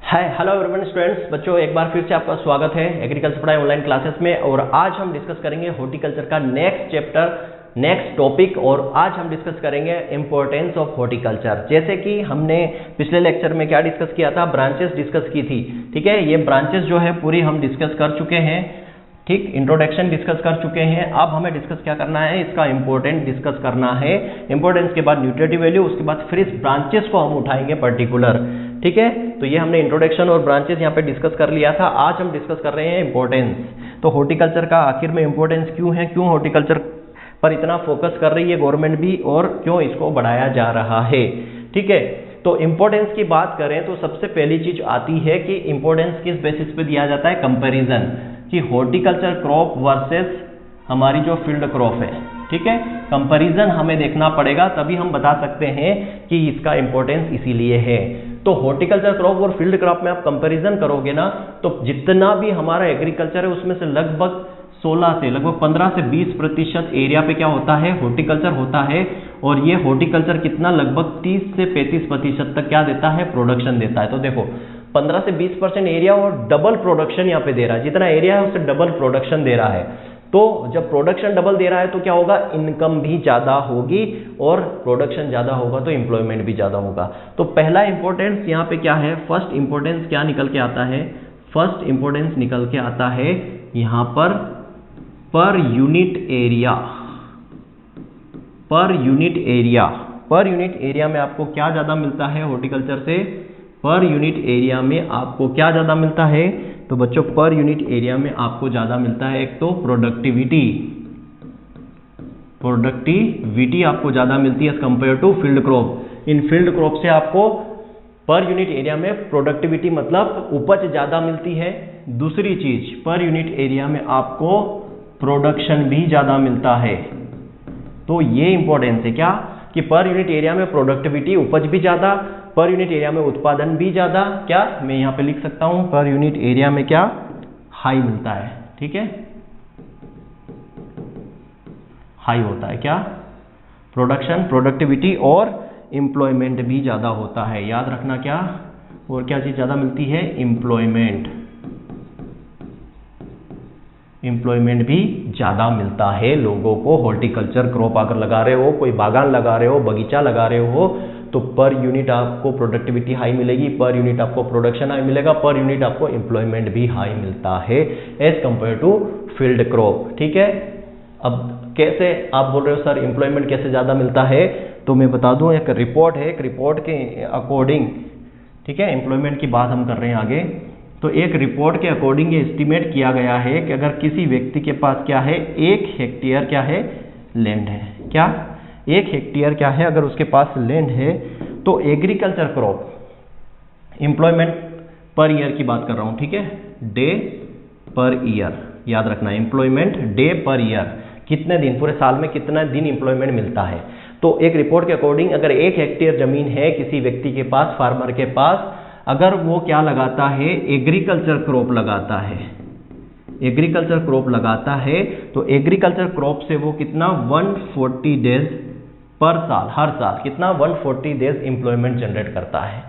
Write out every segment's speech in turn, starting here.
Hi hello everyone students, बच्चों एक बार फिर से आपका स्वागत है एग्रीकल्चर पढ़ाई ऑनलाइन क्लासेस में। और आज हम डिस्कस करेंगे हॉर्टिकल्चर का नेक्स्ट चैप्टर, नेक्स्ट टॉपिक। और आज हम डिस्कस करेंगे इंपॉर्टेंस ऑफ हॉर्टिकल्चर। जैसे कि हमने पिछले लेक्चर में क्या डिस्कस किया था, ब्रांचेस डिस्कस की थी। ठीक है, ये ब्रांचेस जो है पूरी हम डिस्कस कर चुके हैं। ठीक, इंट्रोडक्शन डिस्कस कर चुके हैं। अब हमें डिस्कस क्या करना है, इसका इंपॉर्टेंट डिस्कस करना है। इंपॉर्टेंस के बाद न्यूट्रिटिव वैल्यू, उसके बाद फिर इस ब्रांचेस को हम उठाएंगे पर्टिकुलर। ठीक है, तो ये हमने इंट्रोडक्शन और ब्रांचेस यहाँ पे डिस्कस कर लिया था। आज हम डिस्कस कर रहे हैं इंपॉर्टेंस। तो हॉर्टिकल्चर का आखिर में इंपॉर्टेंस क्यों है, क्यों हॉर्टिकल्चर पर इतना फोकस कर रही है गवर्नमेंट भी, और क्यों इसको बढ़ाया जा रहा है। ठीक है, तो इंपॉर्टेंस की बात करें तो सबसे पहली चीज आती है कि इंपॉर्टेंस किस बेसिस पे दिया जाता है, कंपैरिजन, कि हॉर्टिकल्चर क्रॉप वर्सेस हमारी जो फील्ड क्रॉप है। ठीक है, कंपैरिजन हमें देखना पड़ेगा, तभी हम बता सकते हैं कि इसका इंपॉर्टेंस इसीलिए है। तो हॉर्टिकल्चर क्रॉप और फील्ड क्रॉप में आप कंपैरिजन करोगे ना, तो जितना भी हमारा एग्रीकल्चर है उसमें से लगभग 16 से लगभग 15 से 20% एरिया पे क्या होता है, हॉर्टिकल्चर होता है। और ये हॉर्टिकल्चर कितना, लगभग 30 से 35% तक क्या देता है, प्रोडक्शन देता है। तो देखो 15 से 20% एरिया और डबल प्रोडक्शन यहाँ पे दे रहा है। जितना एरिया है उससे डबल प्रोडक्शन दे रहा है। तो जब प्रोडक्शन डबल दे रहा है तो क्या होगा, इनकम भी ज्यादा होगी, और प्रोडक्शन ज्यादा होगा तो एम्प्लॉयमेंट भी ज्यादा होगा। तो पहला इंपॉर्टेंस यहाँ पे क्या है, फर्स्ट इंपॉर्टेंस क्या निकल के आता है, फर्स्ट इंपॉर्टेंस निकल के आता है यहाँ per unit area. Per unit area में आपको क्या ज्यादा मिलता है हॉर्टिकल्चर से, पर यूनिट एरिया में आपको क्या ज्यादा मिलता है। तो बच्चों पर यूनिट एरिया में आपको ज्यादा मिलता है, एक तो प्रोडक्टिविटी आपको ज्यादा मिलती है as compare to field crop. इन फील्ड क्रॉप से आपको पर यूनिट एरिया में प्रोडक्टिविटी मतलब उपज ज्यादा मिलती है। दूसरी चीज, पर यूनिट एरिया में आपको प्रोडक्शन भी ज्यादा मिलता है। तो ये इंपॉर्टेंस है क्या, कि पर यूनिट एरिया में प्रोडक्टिविटी, उपज भी ज्यादा, पर यूनिट एरिया में उत्पादन भी ज्यादा। क्या मैं यहाँ पे लिख सकता हूं, पर यूनिट एरिया में क्या हाई मिलता है। ठीक है, हाई होता है क्या, प्रोडक्शन, प्रोडक्टिविटी और एम्प्लॉयमेंट भी ज्यादा होता है। याद रखना क्या, और क्या चीज ज्यादा मिलती है, एम्प्लॉयमेंट भी ज्यादा मिलता है लोगों को। हॉर्टिकल्चर क्रॉप अगर लगा रहे हो, कोई बागान लगा रहे हो, बगीचा लगा रहे हो, तो पर यूनिट आपको प्रोडक्टिविटी हाई मिलेगी, पर यूनिट आपको प्रोडक्शन हाई मिलेगा, पर यूनिट आपको एम्प्लॉयमेंट भी हाई मिलता है as compare to field crop. ठीक है, अब कैसे आप बोल रहे हो सर एम्प्लॉयमेंट कैसे ज्यादा मिलता है, तो मैं बता दूं, एक रिपोर्ट है, एक रिपोर्ट के अकॉर्डिंग, ठीक है, एम्प्लॉयमेंट की बात हम कर रहे हैं आगे। तो एक रिपोर्ट के अकॉर्डिंग ये एस्टिमेट किया गया है कि अगर किसी व्यक्ति के पास क्या है, 1 हेक्टेयर क्या है, लैंड है। क्या 1 हेक्टेयर क्या है, अगर उसके पास लैंड है, तो agriculture crop employment per year की बात कर रहा हूं। ठीक है, डे पर ईयर, याद रखना, एम्प्लॉयमेंट डे पर ईयर, कितने दिन, पूरे साल में कितना दिन एम्प्लॉयमेंट मिलता है। तो एक रिपोर्ट के अकॉर्डिंग अगर 1 हेक्टेयर जमीन है किसी व्यक्ति के पास, फार्मर के पास, अगर वो क्या लगाता है, एग्रीकल्चर क्रॉप लगाता है, एग्रीकल्चर क्रॉप लगाता है, तो एग्रीकल्चर क्रॉप से वो कितना 140 डेज पर साल, हर साल कितना 140 डेज एम्प्लॉयमेंट जनरेट करता है।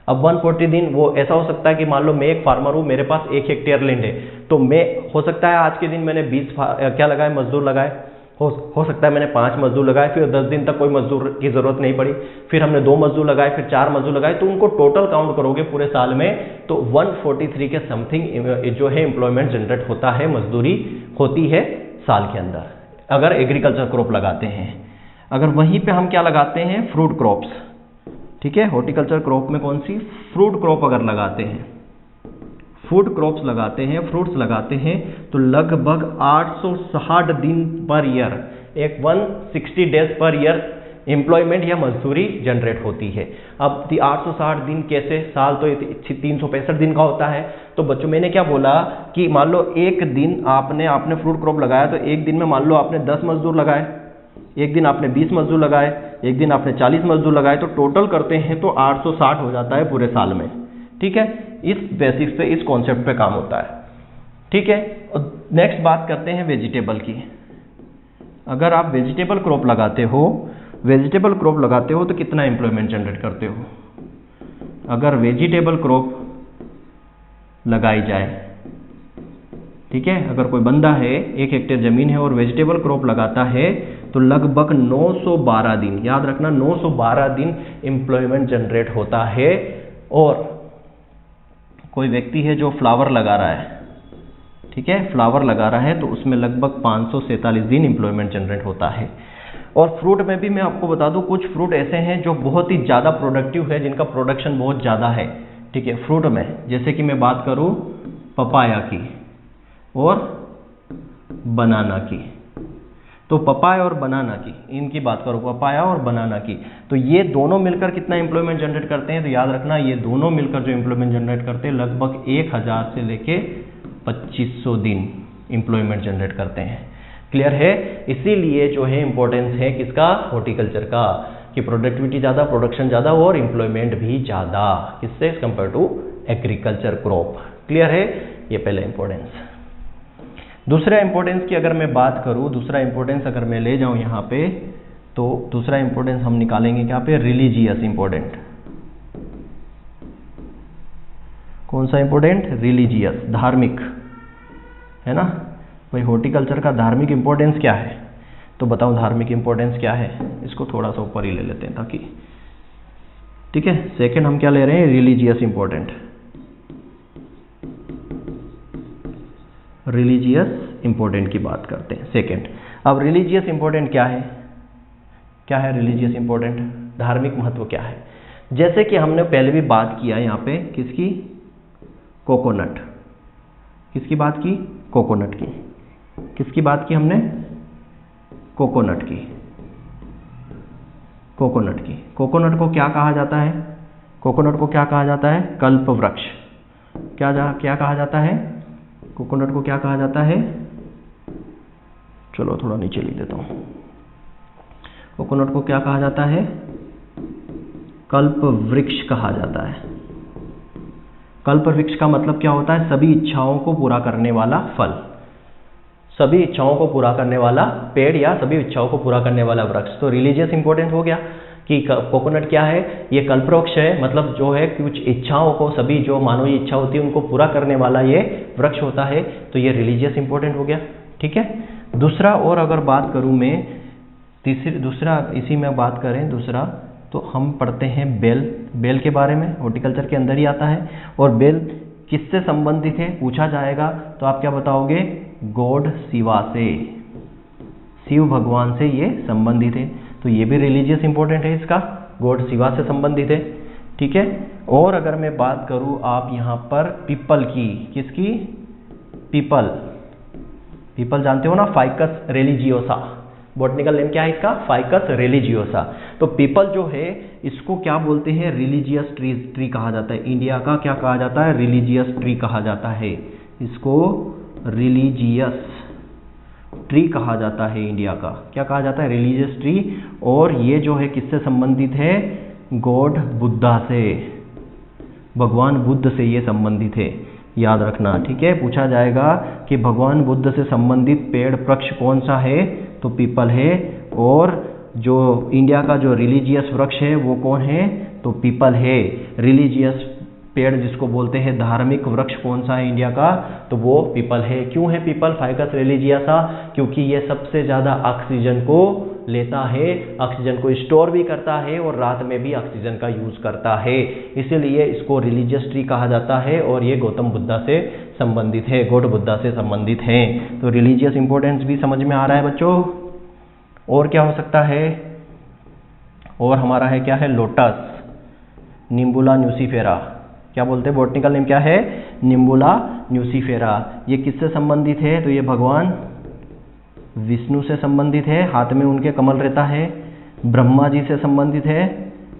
अब 140 दिन, वो ऐसा हो सकता है कि मान लो मैं एक फार्मर हूं, मेरे पास 1 हेक्टेयर लैंड है, तो मैं हो सकता है आज के दिन मैंने 20 क्या लगाए, मजदूर लगाए, हो सकता है मैंने 5 मजदूर लगाए, फिर 10 दिन तक कोई मजदूर की जरूरत नहीं पड़ी, फिर हमने 2 मजदूर लगाए, फिर 4 मजदूर लगाए, तो उनको टोटल काउंट करोगे पूरे साल में तो 143 के समथिंग जो है एम्प्लॉयमेंट जनरेट होता है, मजदूरी होती है साल के अंदर, अगर एग्रीकल्चर क्रॉप लगाते हैं। अगर वहीं पे हम क्या लगाते हैं, फ्रूट क्रॉप्स। ठीक है, हॉर्टिकल्चर क्रॉप में कौन सी, फ्रूट क्रॉप अगर लगाते हैं, फूड क्रॉप्स लगाते हैं, फ्रूट्स लगाते हैं, तो लगभग 860 दिन पर ईयर, एक 160 डेज पर ईयर एम्प्लॉयमेंट या मजदूरी जनरेट होती है। अब 860 दिन कैसे, साल तो 365 दिन का होता है। तो बच्चों मैंने क्या बोला कि मान लो एक दिन आपने फ्रूट क्रॉप लगाया, तो एक दिन में मान लो आपने 10 मजदूर लगाए, एक दिन आपने 20 मजदूर लगाए, एक दिन आपने 40 मजदूर लगाए, तो टोटल करते हैं तो 860 हो जाता है पूरे साल में। ठीक है, इस बेसिस पे, इस कॉन्सेप्ट पे काम होता है। ठीक है, नेक्स्ट बात करते हैं वेजिटेबल की। अगर आप वेजिटेबल क्रॉप लगाते हो तो कितना एम्प्लॉयमेंट जनरेट करते हो। अगर वेजिटेबल क्रॉप लगाई जाए। ठीक है, अगर कोई बंदा है 1 हेक्टेयर ज़मीन है और वेजिटेबल क्रॉप लगाता है तो लगभग 912 दिन, याद रखना 912 दिन एम्प्लॉयमेंट जनरेट होता है। और कोई व्यक्ति है जो फ्लावर लगा रहा है, ठीक है, फ्लावर लगा रहा है, तो उसमें लगभग 547 दिन एम्प्लॉयमेंट जनरेट होता है। और फ्रूट में भी मैं आपको बता दूं, कुछ फ्रूट ऐसे हैं जो बहुत ही ज़्यादा प्रोडक्टिव है, जिनका प्रोडक्शन बहुत ज़्यादा है। ठीक है, फ्रूट में जैसे कि मैं बात करूं पपाया की और बनाना की, तो पपाया और बनाना की, इनकी बात करूं, पपाया और बनाना की, तो ये दोनों मिलकर कितना एम्प्लॉयमेंट जनरेट करते हैं? तो याद रखना ये दोनों मिलकर जो एम्प्लॉयमेंट जनरेट करते हैं लगभग 1000 से लेके 2500 दिन एम्प्लॉयमेंट जनरेट करते हैं। क्लियर है? इसीलिए जो है इंपॉर्टेंस है किसका? हॉर्टिकल्चर का, कि प्रोडक्टिविटी ज़्यादा, प्रोडक्शन ज़्यादा और एम्प्लॉयमेंट भी ज़्यादा, किससे as compare to agriculture crop. Clear है? ये पहले इंपॉर्टेंस। दूसरा इंपॉर्टेंस की अगर मैं बात करूं, दूसरा इंपॉर्टेंस अगर मैं ले जाऊं यहाँ पे, तो दूसरा इंपॉर्टेंस हम निकालेंगे क्या पे? Religious important. कौन सा इंपॉर्टेंट? रिलीजियस, धार्मिक, है ना भाई। हॉर्टिकल्चर का धार्मिक इंपॉर्टेंस क्या है? तो बताओ धार्मिक इंपॉर्टेंस क्या है? इसको थोड़ा सा ऊपर ही ले लेते हैं ताकि, ठीक है। सेकंड हम क्या ले रहे हैं? Religious important. रिलीजियस इंपॉर्टेंट की बात करते हैं सेकंड। अब रिलीजियस इंपॉर्टेंट क्या है? क्या है रिलीजियस इंपॉर्टेंट? धार्मिक महत्व क्या है? जैसे कि हमने पहले भी बात किया यहाँ पे, किसकी? कोकोनट। किसकी बात की? कोकोनट की। किसकी बात की हमने? कोकोनट की। कोकोनट की। कोकोनट को क्या कहा जाता है? कोकोनट को क्या कहा जाता है? कल्प वृक्ष। क्या कहा जाता है? कोकोनट को क्या कहा जाता है? चलो थोड़ा नीचे लिख देता हूं। कोकोनट को क्या कहा जाता है? कल्प वृक्ष कहा जाता है। कल्प वृक्ष का मतलब क्या होता है? सभी इच्छाओं को पूरा करने वाला फल, सभी इच्छाओं को पूरा करने वाला पेड़ या सभी इच्छाओं को पूरा करने वाला वृक्ष। तो रिलीजियस इंपॉर्टेंट हो गया कि कोकोनट क्या है? ये कल्पवृक्ष है, मतलब जो है कुछ इच्छाओं को, सभी जो मानवीय इच्छा होती है उनको पूरा करने वाला ये वृक्ष होता है, तो ये रिलीजियस इंपॉर्टेंट हो गया। ठीक है। दूसरा, और अगर बात करूं मैं दूसरा इसी में बात करें दूसरा, तो हम पढ़ते हैं बेल। बेल के बारे में हॉर्टिकल्चर के अंदर ही आता है। और बेल किससे संबंधित है पूछा जाएगा तो आप क्या बताओगे? गॉड शिवा से, शिव भगवान से ये संबंधित है, तो ये भी रिलीजियस इंपॉर्टेंट है इसका, गॉड शिवा से संबंधित है। ठीक है। और अगर मैं बात करूं आप यहाँ पर पीपल की, किसकी? पीपल। पीपल जानते हो ना, फाइकस रिलीजियोसा। बॉटनिकल नेम क्या है इसका? Ficus religiosa. तो पीपल जो है इसको क्या बोलते हैं? रिलीजियस ट्री कहा जाता है। इंडिया का क्या कहा जाता है? रिलीजियस ट्री कहा जाता है। इसको रिलीजियस ट्री कहा जाता है इंडिया का। क्या कहा जाता है? Religious tree. और ये जो है किससे संबंधित है? गॉड बुद्धा से, भगवान बुद्ध से ये संबंधित है, याद रखना। ठीक है। पूछा जाएगा कि भगवान बुद्ध से संबंधित पेड़ वृक्ष कौन सा है? तो पीपल है। और जो इंडिया का जो रिलीजियस वृक्ष है वो कौन है? तो पीपल है। रिलीजियस पेड़ जिसको बोलते हैं धार्मिक वृक्ष कौन सा है इंडिया का? तो वो पीपल है। क्यों है पीपल फाइकस रिलीजियोसा? क्योंकि ये सबसे ज़्यादा ऑक्सीजन को लेता है, ऑक्सीजन को स्टोर भी करता है और रात में भी ऑक्सीजन का यूज करता है, इसीलिए इसको रिलीजियस ट्री कहा जाता है। और ये गौतम बुद्धा से संबंधित है, गॉड बुद्धा से संबंधित है। तो रिलीजियस इंपॉर्टेंस भी समझ में आ रहा है बच्चों। और क्या हो सकता है? और हमारा है क्या है? लोटस, निम्बुला न्यूसीफेरा। क्या बोलते हैं? बॉटनिकल नेम क्या है? निम्बुला न्यूसीफेरा। ये किससे संबंधित है? तो ये भगवान विष्णु से संबंधित है, हाथ में उनके कमल रहता है। ब्रह्मा जी से संबंधित है,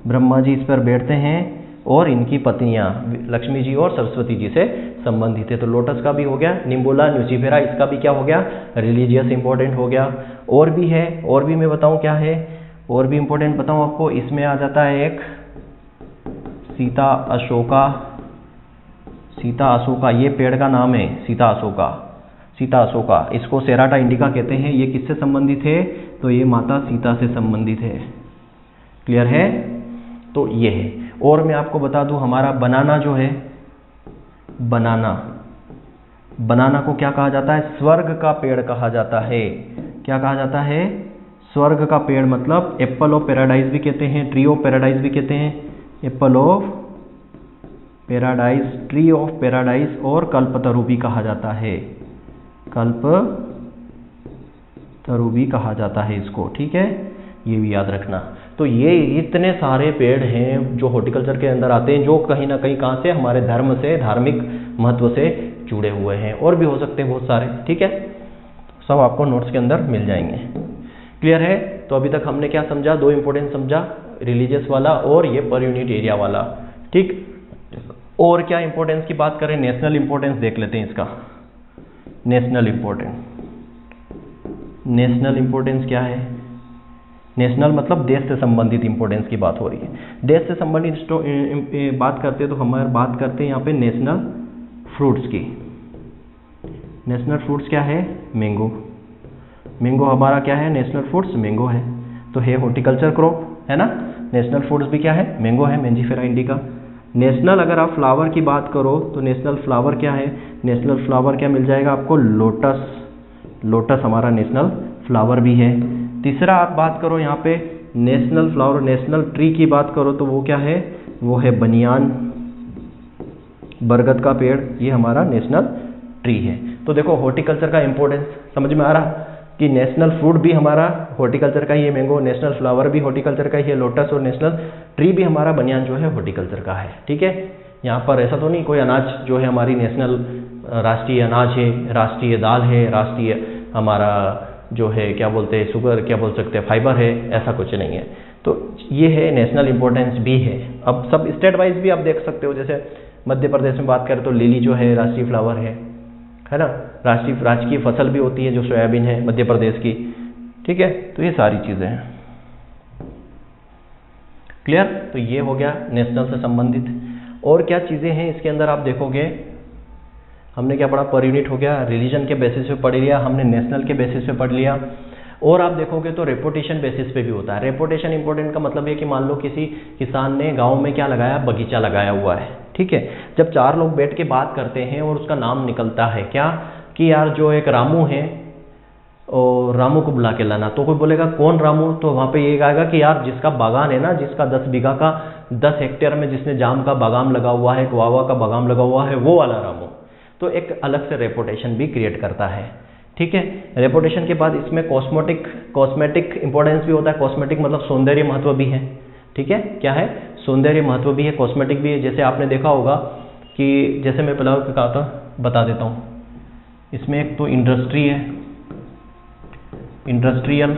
ब्रह्मा जी इस पर बैठते हैं। और इनकी पत्नियां लक्ष्मी जी और सरस्वती जी से संबंधित है। तो लोटस का भी हो गया, निम्बुला न्यूसीफेरा, इसका भी क्या हो गया? रिलीजियस इंपॉर्टेंट हो गया। और भी है, और भी मैं बताऊं क्या है? और भी इंपॉर्टेंट बताऊं आपको, इसमें आ जाता है एक सीता अशोका। सीता अशोका ये पेड़ का नाम है, सीता अशोका। सीता अशोका, इसको सेराटा इंडिका कहते हैं। ये किससे संबंधित है? तो ये माता सीता से संबंधित है। क्लियर है? तो ये है। और मैं आपको बता दूं, हमारा बनाना जो है, बनाना। बनाना को क्या कहा जाता है? स्वर्ग का पेड़ कहा जाता है। क्या कहा जाता है? स्वर्ग का पेड़, मतलब एप्पल ऑफ पैराडाइज भी कहते हैं, ट्री ऑफ पैराडाइज भी कहते हैं। Apple of paradise, tree of paradise और कल्पतरु भी कहा जाता है। कल्पतरु भी कहा जाता है इसको, ठीक है, ये भी याद रखना। तो ये इतने सारे पेड़ हैं जो हॉर्टिकल्चर के अंदर आते हैं, जो कहीं ना कहीं कहाँ से, हमारे धर्म से, धार्मिक महत्व से जुड़े हुए हैं। और भी हो सकते हैं बहुत सारे, ठीक है, सब आपको नोट्स के अंदर मिल जाएंगे। क्लियर है? तो अभी तक हमने क्या समझा? दो इंपॉर्टेंट समझा, रिलीजियस वाला और ये पर यूनिट एरिया वाला, ठीक। और क्या इंपॉर्टेंस की बात करें? नेशनल इंपॉर्टेंस देख लेते हैं इसका। नेशनल इंपॉर्टेंस, नेशनल इंपॉर्टेंस क्या है? नेशनल मतलब देश से संबंधित इंपॉर्टेंस की बात हो रही है। देश से संबंधित बात करते हैं तो हमारे बात करते हैं यहाँ पे नेशनल फ्रूट्स की। नेशनल फ्रूट्स क्या है? मैंगो। मैंगो हमारा क्या है? नेशनल फ्रूट्स मैंगो है, तो है हॉर्टिकल्चर क्रॉप, है ना। नेशनल फ्रूट्स भी क्या है? मैंगो है, मैंजीफेरा इंडिका। नेशनल अगर आप फ्लावर की बात करो तो नेशनल फ्लावर क्या है? नेशनल फ्लावर क्या मिल जाएगा आपको? लोटस। लोटस हमारा नेशनल फ्लावर भी है। तीसरा आप बात करो यहाँ पे नेशनल फ्लावर, नेशनल ट्री की बात करो तो वो क्या है? वो है बनियान, बरगद का पेड़, ये हमारा नेशनल ट्री है। तो देखो हॉर्टिकल्चर का इंपॉर्टेंस समझ में आ रहा कि नेशनल फ्रूट भी हमारा हॉर्टिकल्चर का ही है मैंगो, नेशनल फ्लावर भी हॉर्टिकल्चर का ही है लोटस, और नेशनल ट्री भी हमारा बनियान जो है हॉर्टिकल्चर का है, ठीक है। यहाँ पर ऐसा तो नहीं कोई अनाज जो है हमारी नेशनल राष्ट्रीय अनाज है, राष्ट्रीय दाल है, राष्ट्रीय हमारा जो है क्या बोलते हैं शुगर, क्या बोल सकते हैं फाइबर है, ऐसा कुछ नहीं है। तो ये है नेशनल इंपॉर्टेंस भी है। अब सब स्टेट वाइज भी आप देख सकते हो, जैसे मध्य प्रदेश में बात करें तो लिली जो है राष्ट्रीय फ्लावर है ना, राजकीय फसल भी होती है जो सोयाबीन है मध्य प्रदेश की, ठीक है। तो ये सारी चीज़ें हैं। क्लियर? तो ये हो गया नेशनल से संबंधित। और क्या चीज़ें हैं इसके अंदर आप देखोगे, हमने क्या पढ़ा? पर यूनिट हो गया, रिलीजन के बेसिस पे पढ़ लिया हमने, नेशनल के बेसिस पे पढ़ लिया। और आप देखोगे तो रेपुटेशन बेसिस पे भी होता है। रेपुटेशन इंपॉर्टेंट का मतलब है कि मान लो किसी किसान ने गांव में क्या लगाया? बगीचा लगाया हुआ है, ठीक है। जब चार लोग बैठ के बात करते हैं और उसका नाम निकलता है क्या कि यार जो एक रामू है और रामू को बुला के लाना, तो कोई बोलेगा कौन रामू? तो वहाँ पे ये आएगा कि यार जिसका बागान है ना, जिसका 10 बीघा का 10 हेक्टेयर में जिसने जाम का बागान लगा हुआ है, गुआवा का बागान लगा हुआ है, वो वाला रामू। तो एक अलग से रेपुटेशन भी क्रिएट करता है, ठीक है। रेपुटेशन के बाद इसमें कॉस्मेटिक इंपॉर्टेंस भी होता है। कॉस्मेटिक मतलब सौंदर्य महत्व भी है, ठीक है। क्या है? सौंदर्य महत्व भी है, कॉस्मेटिक भी है। जैसे आपने देखा होगा कि जैसे मैं पहले कहा था, बता देता हूँ, इसमें एक तो इंडस्ट्री है, इंडस्ट्रियल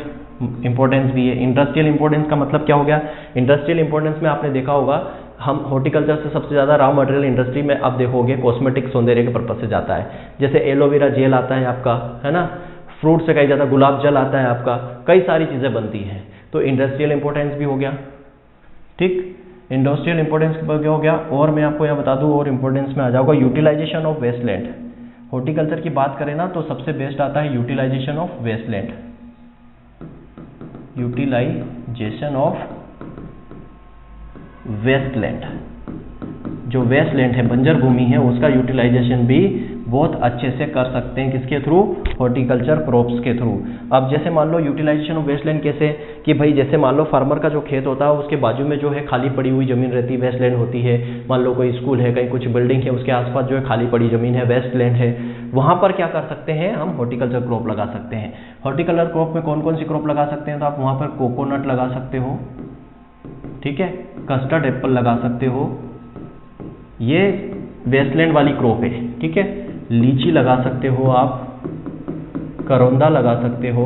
इंपॉर्टेंस भी है। इंडस्ट्रियल इंपॉर्टेंस का मतलब क्या हो गया? इंडस्ट्रियल इंपॉर्टेंस में आपने देखा होगा हम हॉर्टिकल्चर से सबसे ज़्यादा रॉ मटेरियल इंडस्ट्री में आप देखोगे कॉस्मेटिक सौंदर्य के पर्पज से जाता है। जैसे एलोवेरा जेल आता है आपका, है ना, फ्रूट से कहीं ज़्यादा गुलाब जल आता है आपका, कई सारी चीज़ें बनती हैं। तो इंडस्ट्रियल इंपॉर्टेंस भी हो गया, ठीक। इंडस्ट्रियल इंपॉर्टेंस क्या हो गया? और मैं आपको यहाँ बता दूँ और इंपॉर्टेंस में आ जाऊँगा यूटिलाइजेशन ऑफ वेस्टलैंड। हॉर्टिकल्चर की बात करें ना तो सबसे बेस्ट आता है utilisation of wasteland. Utilisation of wasteland, जो वेस्टलैंड है, बंजर भूमि है, उसका यूटिलाइजेशन भी बहुत अच्छे से कर सकते हैं। किसके थ्रू? हॉर्टिकल्चर क्रॉप्स के थ्रू। अब जैसे मान लो यूटिलाइजेशन ऑफ वेस्टलैंड कैसे कि भाई जैसे मान लो फार्मर का जो खेत होता है उसके बाजू में जो है खाली पड़ी हुई जमीन रहती है, वेस्टलैंड होती है। मान लो कोई स्कूल है, कहीं कुछ बिल्डिंग है, उसके आसपास जो है खाली पड़ी जमीन है, वेस्टलैंड है, वहाँ पर क्या कर सकते हैं हम? हॉर्टिकल्चर क्रॉप लगा सकते हैं। हॉर्टिकल्चर क्रॉप में कौन कौन सी क्रॉप लगा सकते हैं? तो आप वहाँ पर कोकोनट लगा सकते हो, ठीक है, कस्टर्ड एप्पल लगा सकते हो, ये वेस्टलैंड वाली क्रॉप है, ठीक है। लीची लगा सकते हो आप, करौंदा लगा सकते हो,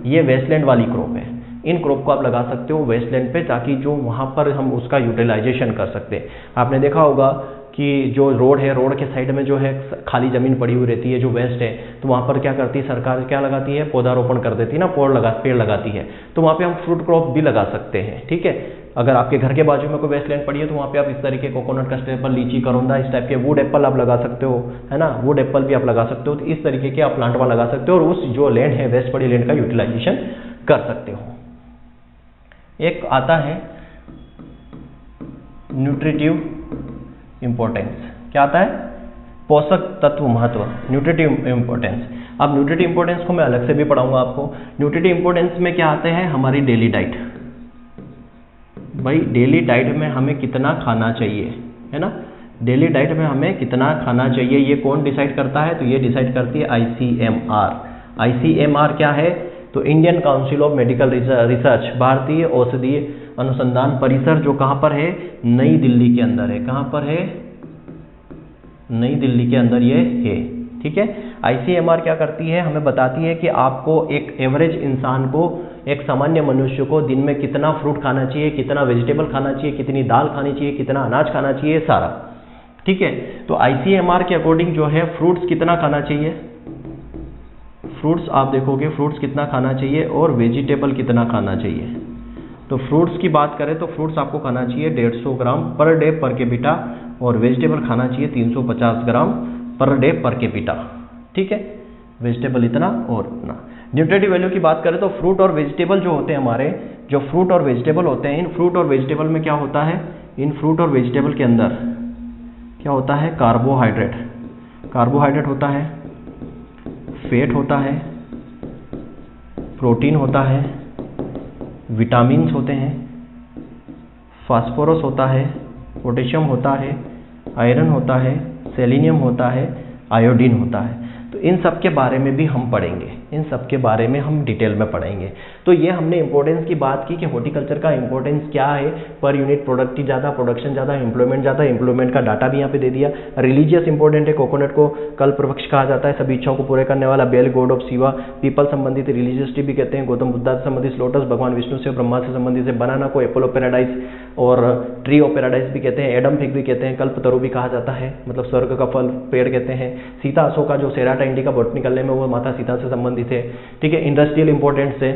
ये वेस्टलैंड वाली क्रॉप है। इन क्रॉप को आप लगा सकते हो वेस्टलैंड पे, ताकि जो वहाँ पर हम उसका यूटिलाइजेशन कर सकते हैं। आपने देखा होगा कि जो रोड है, रोड के साइड में जो है खाली ज़मीन पड़ी हुई रहती है जो वेस्ट है, तो वहाँ पर क्या करती है सरकार? क्या लगाती है? पौधारोपण कर देती है ना, पेड़ लगाती है। तो वहाँ पे हम फ्रूट क्रॉप भी लगा सकते हैं, ठीक है। अगर आपके घर के बाजू में कोई वेस्टलैंड पड़ी है तो वहाँ पे आप इस तरीके कोकोनट, कस्टर्ड एप्पल, लीची, करौंदा, इस टाइप के वुड एप्पल आप लगा सकते हो, है ना, वुड एप्पल भी आप लगा सकते हो। तो इस तरीके के आप प्लांट वहाँ लगा सकते हो और उस जो लैंड है वेस्ट पड़ी लैंड का यूटिलाइजेशन कर सकते हो। एक आता है न्यूट्रिटिव इंपॉर्टेंस। क्या आता है? पोषक तत्व महत्व, न्यूट्रिटिव इंपॉर्टेंस। अब न्यूट्रिटिव इंपॉर्टेंस को मैं अलग से भी पढ़ाऊंगा आपको। न्यूट्रिटिव इंपॉर्टेंस में क्या आते हैं, हमारी डेली डाइट। भाई डेली डाइट में हमें कितना खाना चाहिए, है ना, डेली डाइट में हमें कितना खाना चाहिए, ये कौन डिसाइड करता है, तो ये डिसाइड करती है ICMR। ICMR क्या है, तो Indian council of medical research, भारतीय औषधीय अनुसंधान परिसर, जो कहाँ पर है, नई दिल्ली के अंदर है। कहाँ पर है, नई दिल्ली के अंदर ये है, ठीक है। ICMR क्या करती है, हमें बताती है कि आपको एक एवरेज इंसान को, एक सामान्य मनुष्य को दिन में कितना फ्रूट खाना चाहिए, कितना वेजिटेबल खाना चाहिए, कितनी दाल खानी चाहिए, कितना अनाज खाना चाहिए, सारा, ठीक है। तो ICMR के अकॉर्डिंग जो है फ्रूट्स कितना खाना चाहिए, फ्रूट्स आप देखोगे फ्रूट्स कितना खाना चाहिए और वेजिटेबल कितना खाना चाहिए। तो फ्रूट्स की बात करें तो फ्रूट्स आपको खाना चाहिए 150 ग्राम पर डे पर कैपिटा, और वेजिटेबल खाना चाहिए 350 ग्राम पर डे पर कैपिटा, ठीक है। वेजिटेबल इतना और इतना। न्यूट्रिटिव वैल्यू की बात करें तो फ्रूट और वेजिटेबल जो होते हैं हमारे, जो फ्रूट और वेजिटेबल होते हैं, इन फ्रूट और वेजिटेबल में क्या होता है, इन फ्रूट और वेजिटेबल के अंदर क्या होता है, कार्बोहाइड्रेट, कार्बोहाइड्रेट होता है, फैट होता है, प्रोटीन होता है, विटामिन्स होते हैं, फास्फोरस होता है, पोटेशियम होता है, आयरन होता है, सेलेनियम होता है, आयोडीन होता है। तो इन सब के बारे में भी हम पढ़ेंगे, इन सब के बारे में हम डिटेल में पढ़ेंगे। तो ये हमने इंपॉर्टेंस की बात की कि हॉर्टिकल्चर का इंपॉर्टेंस क्या है, पर यूनिट प्रोडक्ट ज़्यादा, प्रोडक्शन ज़्यादा, एम्प्लॉयमेंट ज़्यादा, एम्प्लॉयमेंट का डाटा भी यहाँ पे दे दिया। रिलीजियस इंपॉर्टेंट है, कोकोनट को कल्प वृक्ष कहा जाता है, सभी इच्छाओं को पूरे करने वाला, बेल गॉड ऑफ शिवा, पीपल संबंधित रिलीजियस ट्री भी कहते हैं, गौतम बुद्धा से संबंधित लोटस, भगवान विष्णु से ब्रह्मा से संबंधित से बनाना को एप्पल ऑफ पैराडाइज और ट्री ऑफ पैराडाइज भी कहते हैं, एडम फिग भी कहते हैं, कल्प तरु भी कहा जाता है, मतलब स्वर्ग का फल पेड़ कहते हैं। सीता अशोका जो सेराटा इंडिका बॉटनिकल नेम है वो माता सीता से संबंधित है, ठीक है। इंडस्ट्रियल इंपॉर्टेंस है,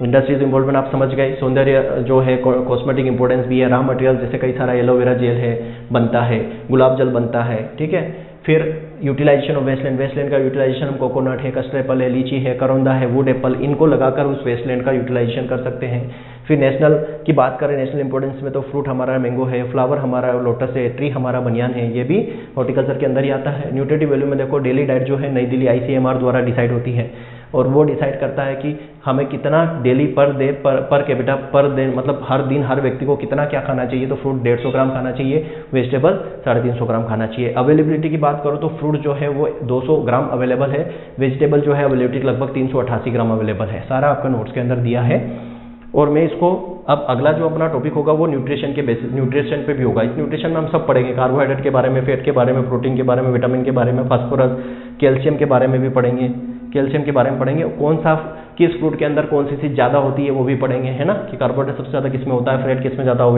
इंडस्ट्रीज इंवॉल्वमेंट आप समझ गए। सौंदर्य जो है कॉस्मेटिक इंपॉर्टेंस भी है, रॉ मटेरियल जैसे कई सारा एलोवेरा जेल है बनता है, गुलाब जल बनता है, ठीक है। फिर यूटिलाइजेशन ऑफ वेस्टलैंड, वेस्टलैंड का यूटिलाइजेशन हम कोकोनट है, कस्टर एप्पल है, लीची है, करौंदा है, वुड एप्पल, इनको लगाकर उस वेस्टलैंड का यूटिलाइजेशन कर सकते हैं। फिर नेशनल की बात करें, नेशनल इंपॉर्टेंस में तो फ्रूट हमारा मैंगो है, फ्लावर हमारा लोटस है, ट्री हमारा बनियान है, ये भी हॉर्टिकल्चर के अंदर ही आता है। न्यूट्रिटिव वैल्यू में देखो डेली डाइट जो है नई दिल्ली ICMR द्वारा डिसाइड होती है, और वो डिसाइड करता है कि हमें कितना daily per day per capita per day, मतलब हर दिन हर व्यक्ति को कितना क्या खाना चाहिए। तो फ्रूट 150 ग्राम खाना चाहिए, वेजिटेबल 350 ग्राम खाना चाहिए। अवेलेबिलिटी की बात करो तो फ्रूट जो है वो 200 ग्राम अवेलेबल है, वेजिटेबल जो है अवेलेबिलिटी लगभग 388 ग्राम अवेलेबल है, सारा आपका नोट्स के अंदर दिया है। और मैं इसको अब अगला जो अपना टॉपिक होगा वो न्यूट्रिशन के बेसिस, न्यूट्रिशन पे भी होगा। इस न्यूट्रिशन में हम सब पढ़ेंगे, कार्बोहाइड्रेट के बारे में, फैट के बारे में, प्रोटीन के बारे में, विटामिन के बारे में, फास्फोरस, कैल्शियम के बारे में भी पढ़ेंगे, कैल्शियम के बारे में पढ़ेंगे, कौन सा किस फ्रूट के अंदर कौन सी चीज़ ज़्यादा होती है वो भी पढ़ेंगे, है ना, कि कार्बोहाइड्रेट सबसे ज़्यादा किस में होता है, फैट किस में ज़्यादा हो,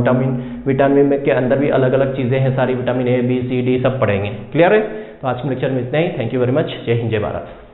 विटामिन में के अंदर भी अलग अलग चीज़ें हैं सारी, vitamin A, B, C, D सब पढ़ेंगे। क्लियर है? तो आज के लेक्चर में इतना ही। Thank you very much. जय हिंद, जय भारत।